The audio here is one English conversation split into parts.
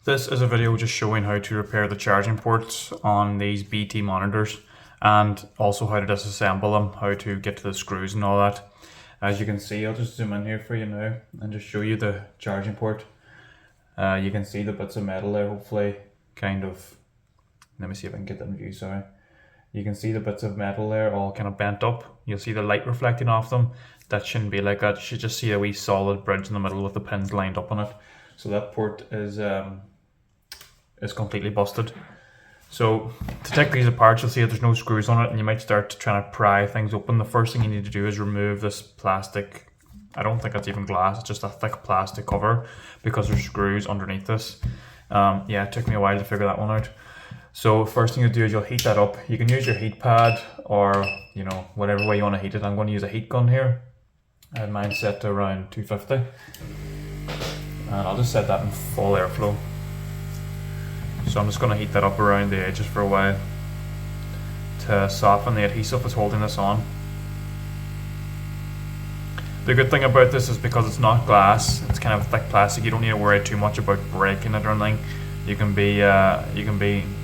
This is a video just showing how to repair the charging ports on these BT monitors and also how to disassemble them, how to get to the screws and all that. As you can see, I'll just zoom in here for you now and just show you the charging port. You can see the bits of metal there, hopefully, kind of, let me see if I can get that in view, sorry. You can see the bits of metal there all kind of bent up. You'll see the light reflecting off them. That shouldn't be like that. You should just see a wee solid bridge in the middle with the pins lined up on it. So that port is completely busted. So to take these apart, you'll see that there's no screws on it and you might start trying to pry things open. The first thing you need to do is remove this plastic, I don't think that's even glass, it's just a thick plastic cover because there's screws underneath this. Yeah, it took me a while to figure that one out. So first thing you'll do is you'll heat that up. You can use your heat pad or, you know, whatever way you want to heat it. I'm going to use a heat gun here. I had mine set to around 250. And I'll just set that in full airflow. So I'm just going to heat that up around the edges for a while to soften the adhesive that's holding this on. The good thing about this is because it's not glass, it's kind of thick plastic, you don't need to worry too much about breaking it or anything. You can be, I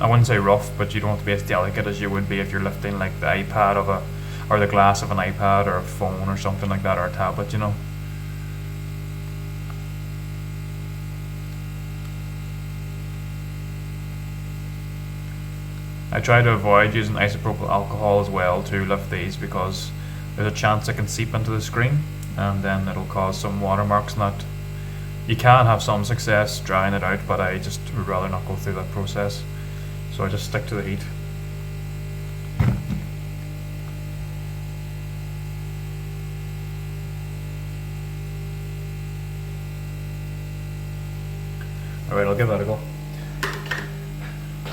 wouldn't say rough, but you don't have to be as delicate as you would be if you're lifting like the iPad or the glass of an iPad or a phone or something like that, or a tablet, you know. I try to avoid using isopropyl alcohol as well to lift these because there's a chance it can seep into the screen and then it'll cause some watermarks and that. You can have some success drying it out, but I just would rather not go through that process. So I just stick to the heat. Alright, I'll give that a go.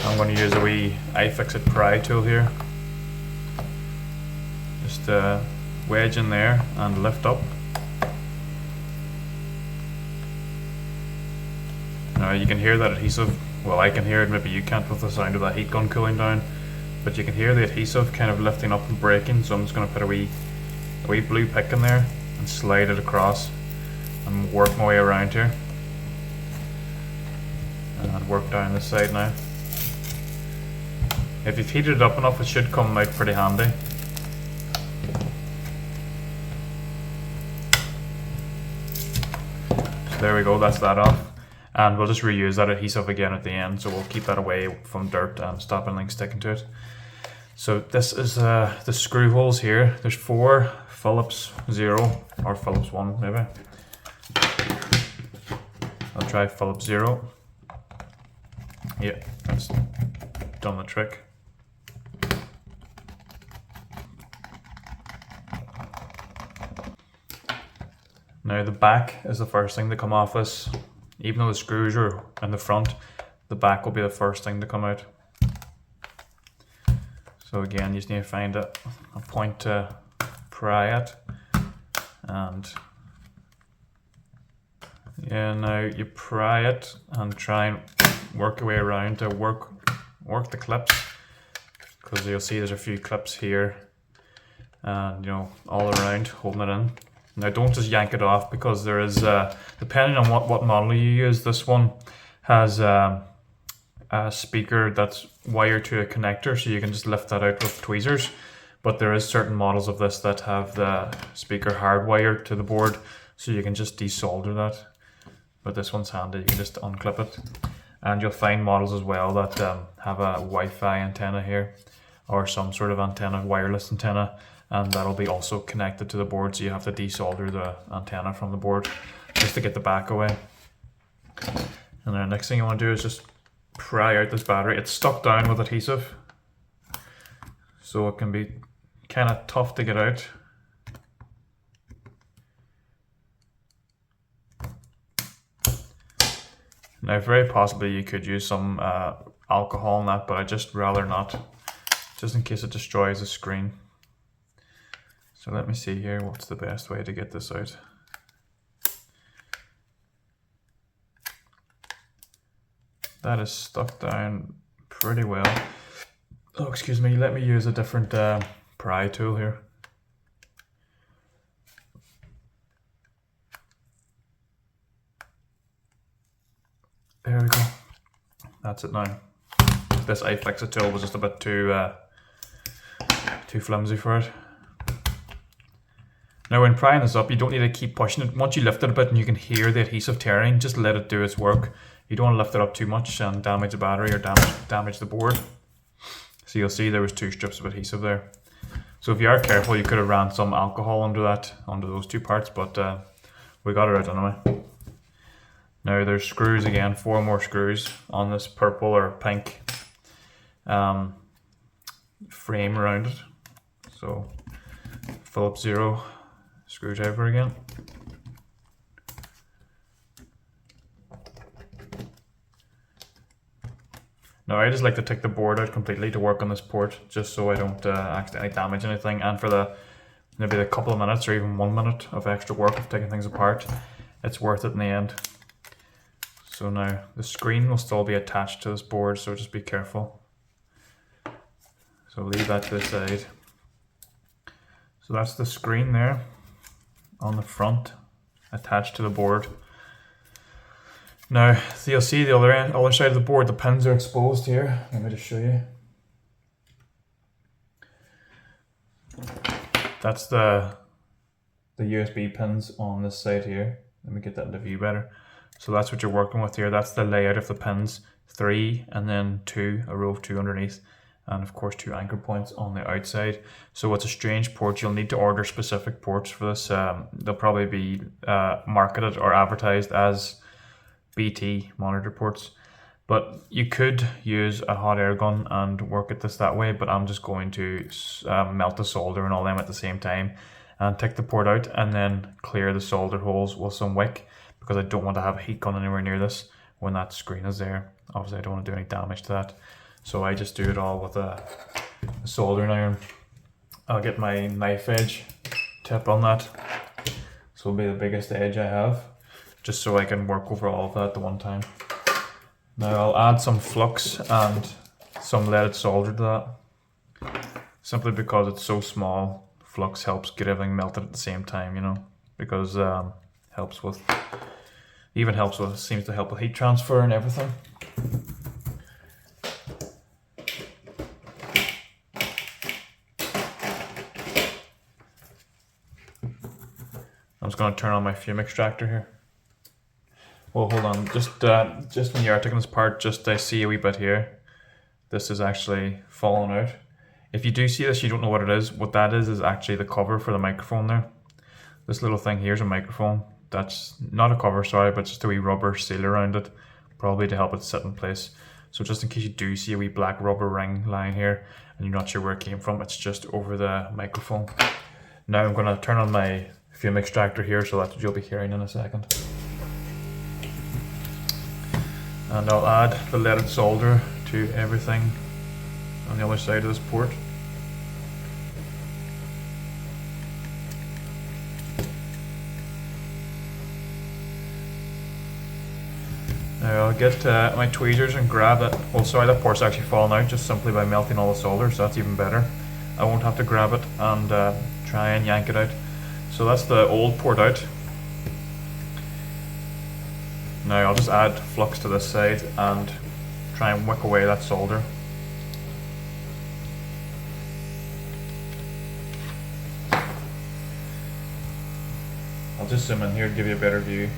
I'm going to use a wee iFixit pry tool here. Just wedge in there and lift up. Now you can hear that adhesive, well I can hear it, maybe you can't with the sound of that heat gun cooling down, but you can hear the adhesive kind of lifting up and breaking, so I'm just going to put a wee blue pick in there and slide it across and work my way around here. And work down this side now. If you've heated it up enough, it should come out pretty handy. So there we go, that's that off. And we'll just reuse that adhesive again at the end, so we'll keep that away from dirt and stop anything sticking to it. So this is the screw holes here. There's 4 Phillips 0 or Phillips 1 maybe. I'll try Phillips 0. Yeah, that's done the trick. Now the back is the first thing to come off this. Even though the screws are in the front, the back will be the first thing to come out. So again, you just need to find a point to pry it. And yeah, now you pry it and try and work your way around to work the clips, because you'll see there's a few clips here and, you know, all around holding it in. Now don't just yank it off, because there is, depending on what model you use, this one has a speaker that's wired to a connector, so you can just lift that out with tweezers. But there is certain models of this that have the speaker hardwired to the board, so you can just desolder that. But this one's handy, you can just unclip it. And you'll find models as well that have a Wi-Fi antenna here, or some sort of antenna, wireless antenna, and that'll be also connected to the board, so you have to desolder the antenna from the board just to get the back away. And then the next thing you want to do is just pry out this battery. It's stuck down with adhesive, so it can be kind of tough to get out. Now very possibly you could use some alcohol in that, but I'd just rather not, just in case it destroys the screen. So let me see here, what's the best way to get this out? That is stuck down pretty well. Oh, excuse me, let me use a different pry tool here. There we go. That's it now. This iFixit tool was just a bit too flimsy for it. Now when prying this up, you don't need to keep pushing it. Once you lift it a bit and you can hear the adhesive tearing, just let it do its work. You don't want to lift it up too much and damage the battery or damage the board. So you'll see there was 2 strips of adhesive there. So if you are careful, you could have ran some alcohol under those 2 parts, but we got it out anyway. Now there's screws again, 4 more screws on this purple or pink frame around it. So Phillips 0 screwdriver again. Now I just like to take the board out completely to work on this port, just so I don't accidentally damage anything, and for maybe a couple of minutes or even 1 minute of extra work of taking things apart, it's worth it in the end. So now the screen will still be attached to this board, so just be careful. So leave that to the side. So that's the screen there on the front attached to the board. Now, so you'll see the other side of the board, the pins are exposed here. Let me just show you. That's the USB pins on this side here. Let me get that into view better. So that's what you're working with here. That's the layout of the pins. 3 and then 2, a row of 2 underneath. And of course 2 anchor points on the outside. So it's a strange port. You'll need to order specific ports for this. They'll probably be marketed or advertised as BT monitor ports, but you could use a hot air gun and work at this that way, but I'm just going to melt the solder and all them at the same time and take the port out and then clear the solder holes with some wick, because I don't want to have a heat gun anywhere near this when that screen is there. Obviously I don't want to do any damage to that, so I just do it all with a soldering iron. I'll get my knife edge tip on that, so it'll be the biggest edge I have, just so I can work over all of that at the one time. Now I'll add some flux and some leaded solder to that, simply because it's so small. Flux helps get everything melted at the same time, you know, because seems to help with heat transfer and everything. I'm just going to turn on my fume extractor here. Well, hold on, just when you are taking this apart, I see a wee bit here. This is actually falling out. If you do see this, you don't know what it is. What that is actually the cover for the microphone there. This little thing here is a microphone. That's not a cover, sorry, but just a wee rubber seal around it, probably to help it sit in place. So just in case you do see a wee black rubber ring lying here and you're not sure where it came from, it's just over the microphone. Now I'm going to turn on my fume extractor here, so that's what you'll be hearing in a second. And I'll add the leaded solder to everything on the other side of this port. Now I'll get my tweezers and grab that. Well, sorry, that port's actually fallen out just simply by melting all the solder, so that's even better. I won't have to grab it and try and yank it out. So that's the old port out. Now I'll just add flux to this side and try and wick away that solder. I'll just zoom in here to give you a better view.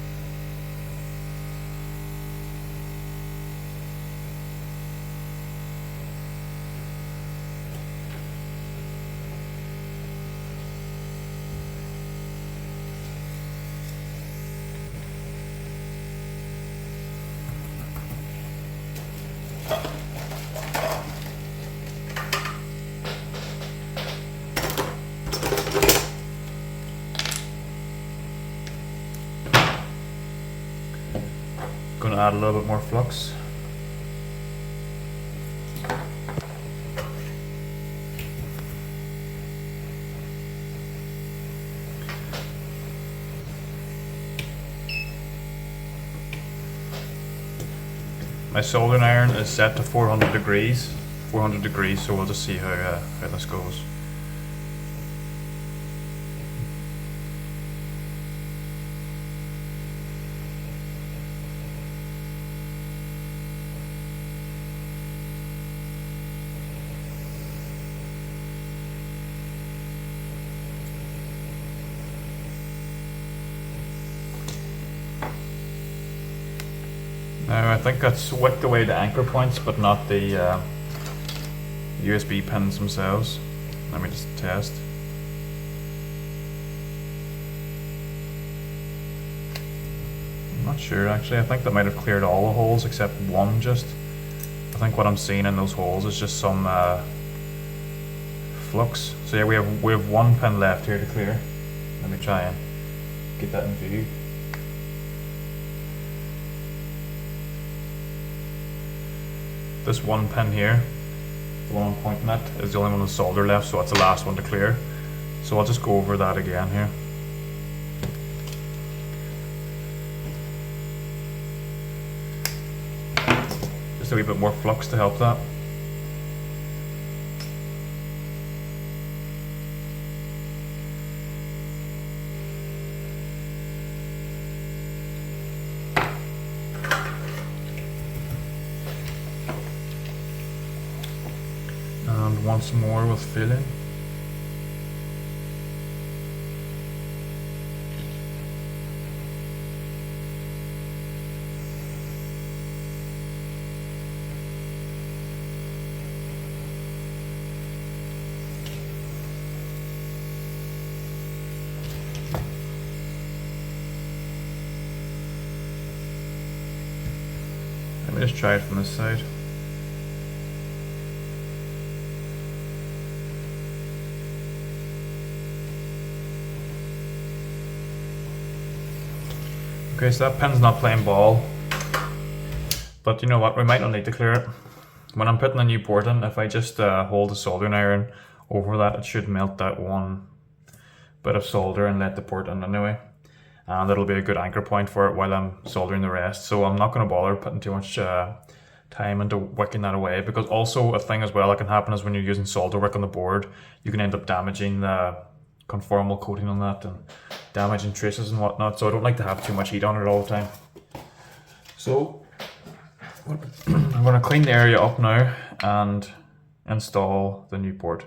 Going to add a little bit more flux. My soldering iron is set to 400 degrees, so we'll just see how this goes. Now I think that's wicked away the anchor points, but not the USB pins themselves. Let me just test. I'm not sure actually. I think that might have cleared all the holes except one just. I think what I'm seeing in those holes is just some flux. So yeah, we have one pin left here to clear. Let me try and get that in view. This one pin here, the one I'm pointing at, is the only one with solder left, so that's the last one to clear. So I'll just go over that again here. Just a wee bit more flux to help that. And once more with filling. Let me just try it from this side. Okay, so that pin's not playing ball, but you know what, we might not need to clear it. When I'm putting a new port in, if I just hold the soldering iron over that, it should melt that one bit of solder and let the port in anyway. And it'll be a good anchor point for it while I'm soldering the rest. So I'm not going to bother putting too much time into wicking that away, because also a thing as well that can happen is when you're using solder wick on the board, you can end up damaging the conformal coating on that and damaging traces and whatnot. So I don't like to have too much heat on it all the time. So I'm going to clean the area up now and install the new port.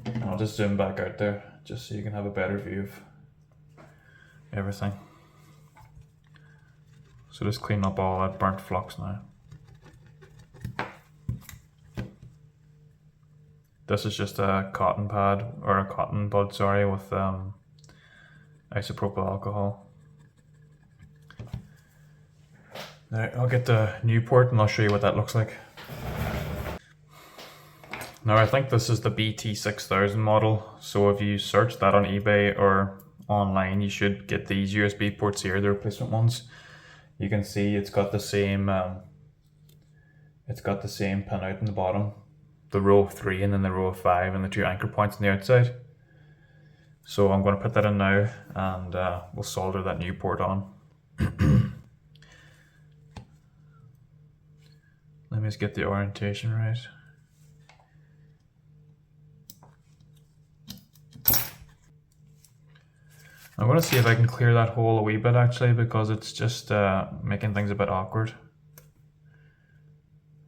And I'll just zoom back out there just so you can have a better view of everything. So just clean up all that burnt flux now. This is just a cotton pad, or a cotton bud, sorry, with isopropyl alcohol. Alright, I'll get the new port and I'll show you what that looks like. Now I think this is the BT6000 model, so if you search that on eBay or online, you should get these USB ports here, the replacement ones. You can see it's got the same pin out in the bottom, the row of 3 and then the row of 5 and the 2 anchor points on the outside. So I'm going to put that in now and we'll solder that new port on. Let me just get the orientation right. I'm going to see if I can clear that hole a wee bit actually, because it's just making things a bit awkward.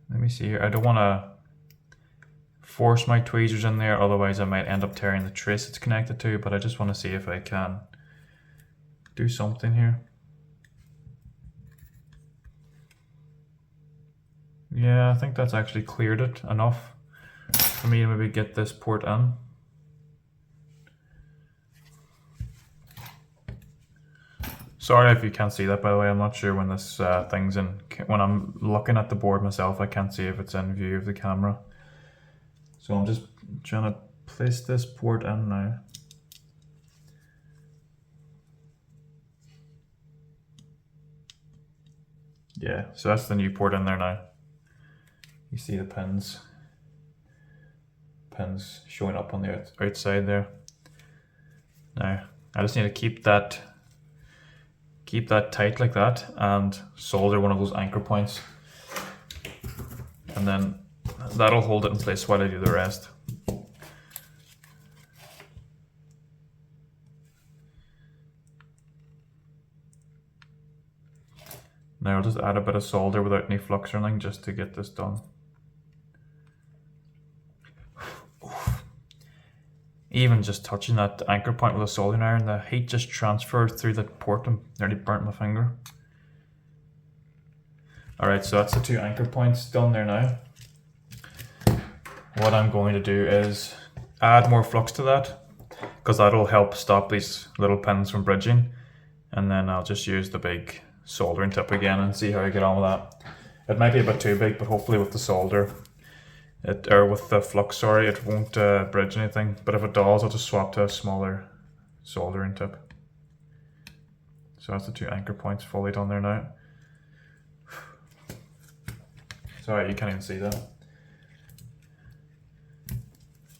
Let me see here. I don't want to force my tweezers in there, otherwise I might end up tearing the trace it's connected to, but I just want to see if I can do something here. Yeah, I think that's actually cleared it enough for me to maybe get this port in. Sorry if you can't see that, by the way. I'm not sure when this thing's in. When I'm looking at the board myself, I can't see if it's in view of the camera. So I'm just trying to place this port in now. Yeah, so that's the new port in there now. You see the pins showing up on the outside there. Now, I just need to keep that tight like that and solder one of those anchor points, and then that'll hold it in place while I do the rest. Now I'll just add a bit of solder without any flux or anything just to get this done. Even just touching that anchor point with a soldering iron, the heat just transferred through the port and nearly burnt my finger. Alright, so that's the 2 anchor points done there now. What I'm going to do is add more flux to that, because that'll help stop these little pins from bridging. And then I'll just use the big soldering tip again and see how I get on with that. It might be a bit too big, but hopefully with the solder, or with the flux, sorry, it won't bridge anything. But if it does, I'll just swap to a smaller soldering tip. So that's the 2 anchor points fully done there now. Sorry, you can't even see that.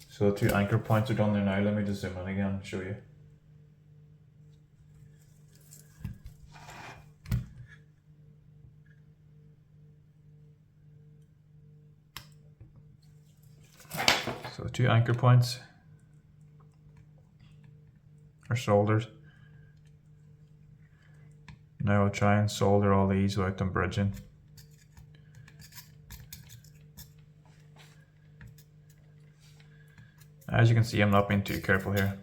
So the 2 anchor points are done there now. Let me just zoom in again and show you. So the 2 anchor points are soldered. Now I'll try and solder all these without them bridging. As you can see, I'm not being too careful here.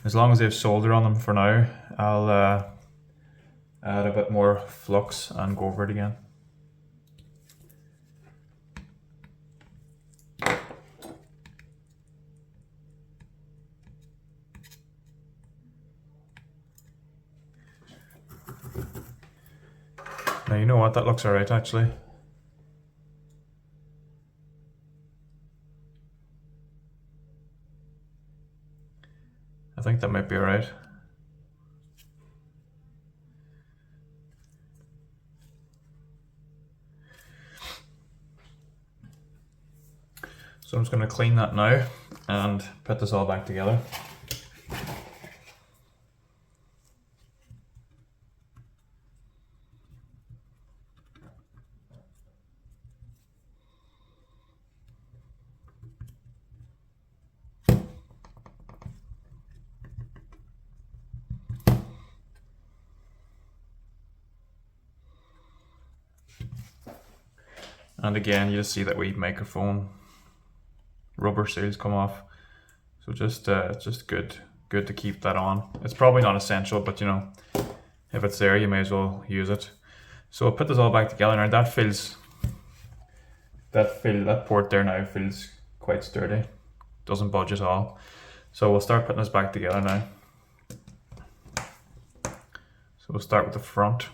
As long as they have solder on them for now, I'll add a bit more flux and go over it again. Now you know what, that looks alright actually. I think that might be alright. So I'm just going to clean that now and put this all back together. And again, you just see that wee microphone rubber seals come off. So just it's just good to keep that on. It's probably not essential, but you know, if it's there, you may as well use it. So I'll put this all back together now. That port there now feels quite sturdy. Doesn't budge at all. So we'll start putting this back together now. So we'll start with the front.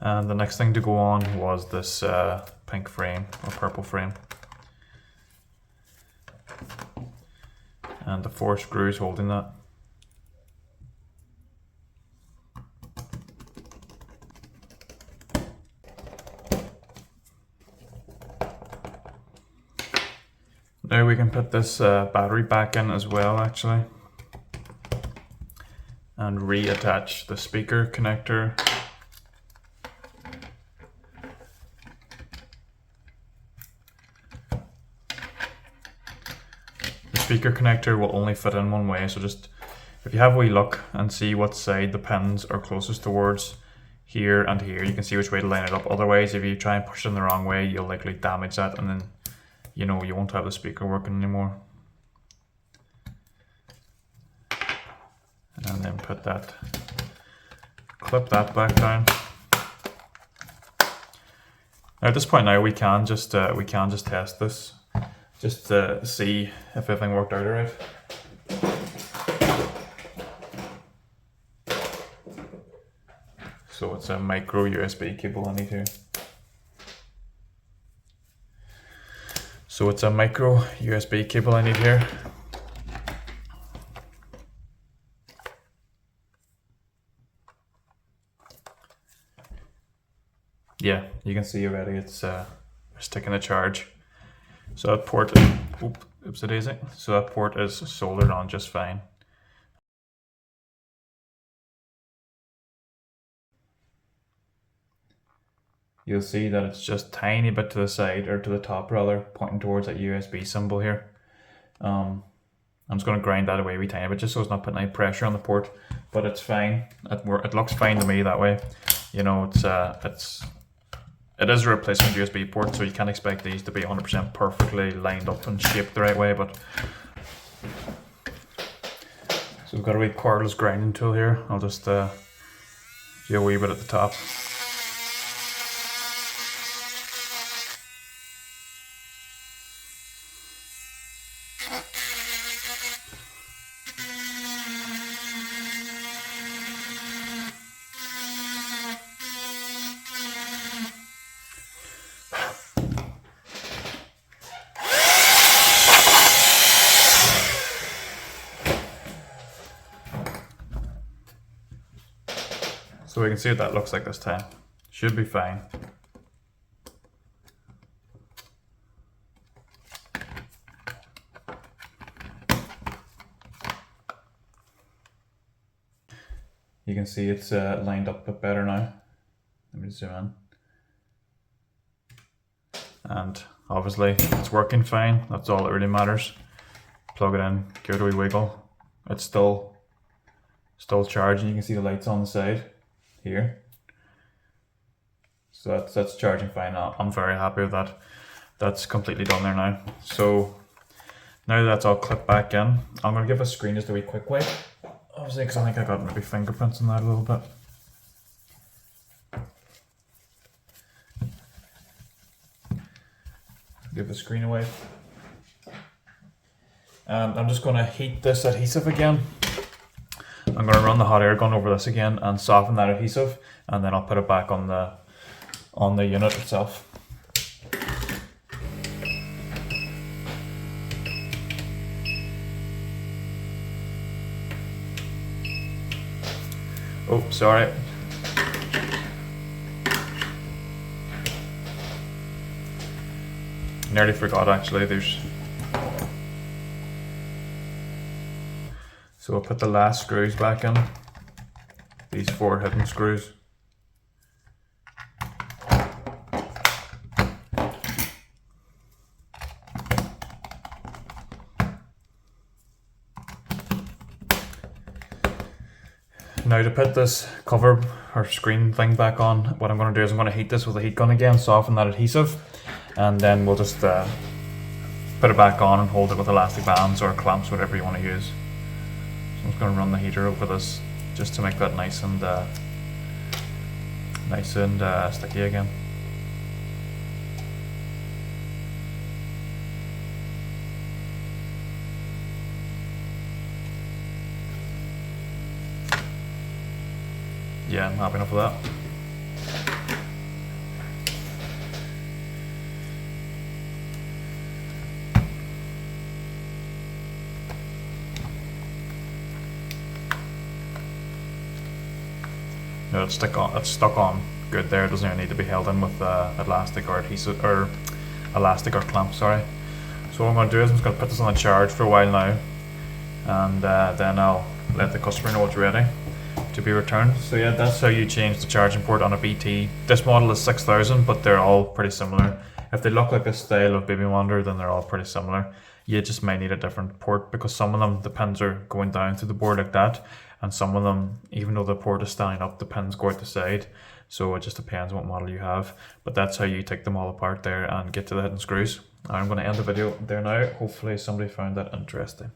And the next thing to go on was this pink frame or purple frame. And the 4 screws holding that. Now we can put this battery back in as well actually. And reattach the speaker connector. Speaker connector will only fit in one way, so just if you have a wee look and see what side the pins are closest towards, here and here, you can see which way to line it up. Otherwise, if you try and push it in the wrong way, you'll likely damage that, and then you know you won't have the speaker working anymore. And then clip that back down. Now at this point now we can just test this. Just to see if everything worked out alright. So it's a micro USB cable I need here. Yeah, you can see already it's sticking a charge. So that port, oops a daisy. So that port is soldered on just fine. You'll see that it's just tiny bit to the side, or to the top rather, pointing towards that USB symbol here. I'm just going to grind that away a wee tiny bit just so it's not putting any pressure on the port, but it's fine. It looks fine to me that way. You know, it is a replacement USB port, so you can't expect these to be 100% perfectly lined up and shaped the right way, but So we've got a wee cordless grinding tool here. I'll just do a wee bit at the top. So we can see what that looks like this time. Should be fine. You can see it's lined up a bit better now. Let me zoom in. And obviously it's working fine. That's all that really matters. Plug it in, give it a wee wiggle. It's still charging. You can see the lights on the side here. So that's charging fine now. I'm very happy with that. That's completely done there now. So now that's all clipped back in, I'm going to give a screen just a wee quick wipe. Obviously, because I think I got maybe fingerprints in that a little bit. Give the screen a wipe. And I'm just going to heat this adhesive again. I'm going to run the hot air gun over this again and soften that adhesive, and then I'll put it back on the unit itself. Oh, sorry. Nearly forgot actually, So I'll put the last screws back in. These 4 hidden screws. Now to put this cover or screen thing back on, what I'm going to do is I'm going to heat this with a heat gun again, soften that adhesive, and then we'll just put it back on and hold it with elastic bands or clamps, whatever you want to use. So I'm just going to run the heater over this just to make that nice and sticky again. Yeah, I'm happy enough with that. No, it's stuck on good there. It doesn't even need to be held in with elastic or adhesive or elastic or clamp, sorry. So what I'm going to do is I'm just going to put this on a charge for a while now, and then I'll let the customer know it's ready to be returned. So yeah, that's how you change the charging port on a BT. This model is 6000, but they're all pretty similar. If they look like a style of baby monitor, then they're all pretty similar. You just might need a different port because some of them, the pins are going down to the board like that, and some of them, even though the port is standing up, the pins go out the side. So it just depends what model you have. But that's how you take them all apart there and get to the hidden screws. I'm going to end the video there now. Hopefully somebody found that interesting.